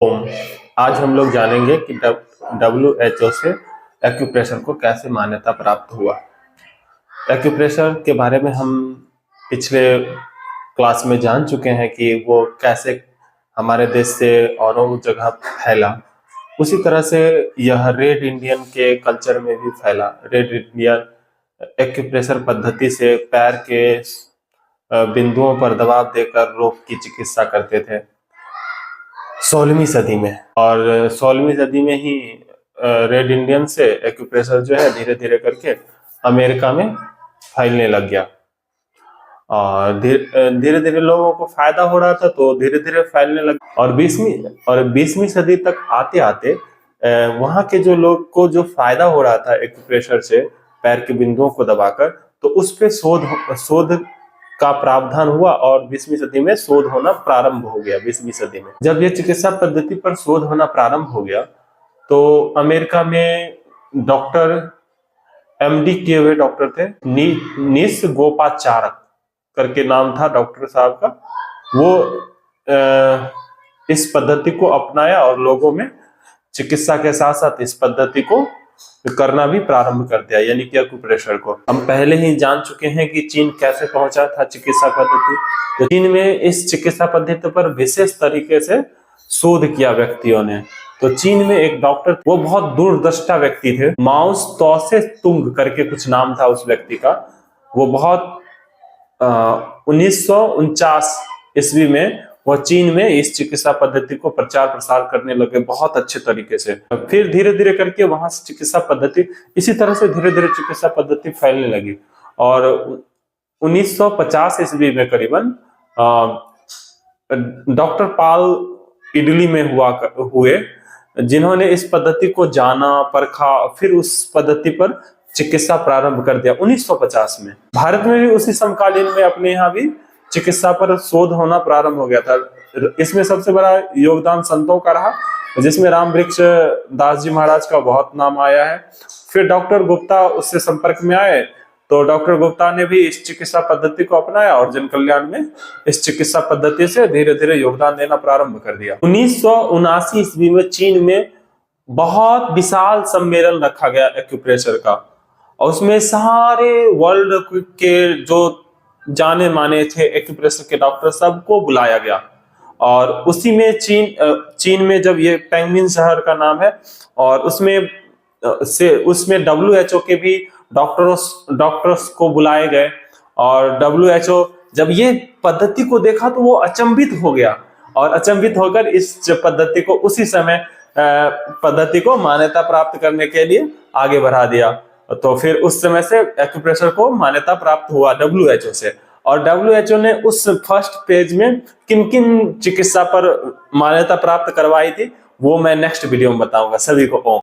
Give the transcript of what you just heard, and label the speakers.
Speaker 1: ओम। आज हम लोग जानेंगे कि WHO से एक्यूप्रेशर को कैसे मान्यता प्राप्त हुआ। एक्यूप्रेशर के बारे में हम पिछले क्लास में जान चुके हैं कि वो कैसे हमारे देश से औरों जगह फैला। उसी तरह से यह रेड इंडियन के कल्चर में भी फैला। रेड इंडियन एक्यूप्रेशर पद्धति से पैर के बिंदुओं पर दबाव देकर रोग की चिकित्सा करते थे 16वीं सदी में। और 16वीं सदी में ही रेड इंडियन से एक्यूप्रेशर जो है धीरे धीरे करके अमेरिका में फैलने लग गया। और धीरे धीरे लोगों को फायदा हो रहा था तो धीरे धीरे फैलने लगा। और 20वीं सदी तक आते आते वहां के जो लोग को जो फायदा हो रहा था एक्यूप्रेशर से पैर के बिंदुओं को दबाकर, तो उस पे शोध का प्रावधान हुआ और 20वीं सदी में शोध होना प्रारंभ हो गया। 20वीं सदी में जब यह चिकित्सा पद्धति पर शोध होना प्रारंभ हो गया तो अमेरिका में डॉक्टर MD किए हुए डॉक्टर थे, निसगोपाचारक करके नाम था डॉक्टर साहब का। वो इस पद्धति को अपनाया और लोगों में चिकित्सा के साथ साथ इस पद्धति को करना भी प्रारंभ कर दिया, यानी कि एक्यूप्रेशर को। हम पहले ही जान चुके हैं कि चीन कैसे पहुंचा था चिकित्सा पद्धति। तो चीन में इस चिकित्सा पद्धति पर विशेष तरीके से शोध किया व्यक्तियों ने। तो चीन में एक डॉक्टर, वो बहुत दूरदृष्टा व्यक्ति थे, माउस तौसे तुंग करके कुछ नाम था उस व्यक्ति का। वो बहुत 1949 ईस्वी में वह चीन में इस चिकित्सा पद्धति को प्रचार प्रसार करने लगे बहुत अच्छे तरीके से। फिर धीरे धीरे करके वहां से चिकित्सा पद्धति, इसी तरह से धीरे धीरे चिकित्सा पद्धति फैलने लगी। और 1950 ईस्वी में करीबन डॉक्टर पॉल इटली में हुए, जिन्होंने इस पद्धति को जाना, परखा, फिर उस पद्धति पर चिकित्सा प्रारंभ कर दिया 1950 में। भारत में भी उसी समकालीन में अपने यहाँ भी चिकित्सा पर शोध होना प्रारंभ हो गया था। इसमें सबसे बड़ा योगदान संतों का रहा, जिसमें रामवृक्ष दास जी महाराज का बहुत नाम आया है। फिर डॉक्टर गुप्ता उससे संपर्क में आए, तो डॉक्टर गुप्ता ने भी इस चिकित्सा पद्धति को अपनाया और जन कल्याण में इस चिकित्सा पद्धति से धीरे धीरे योगदान देना प्रारंभ कर दिया। 1979 ईस्वी में चीन में बहुत विशाल सम्मेलन रखा गया एक्यूप्रेशर का, और उसमें सारे वर्ल्ड के जो जाने माने थे एक्यूप्रेशर के डॉक्टर सबको बुलाया गया। और उसी में चीन में जब ये पेंगमिन शहर का नाम है, और उसमें WHO के भी डॉक्टर्स को बुलाए गए। और WHO जब ये पद्धति को देखा तो वो अचंभित हो गया, और अचंभित होकर इस पद्धति को उसी समय पद्धति को मान्यता प्राप्त करने के लिए आगे बढ़ा दिया। तो फिर उस समय से एक्यूप्रेशर को मान्यता प्राप्त हुआ WHO से। और WHO ने उस फर्स्ट पेज में किन किन चिकित्सा पर मान्यता प्राप्त करवाई थी वो मैं नेक्स्ट वीडियो में बताऊंगा। सभी को ओम।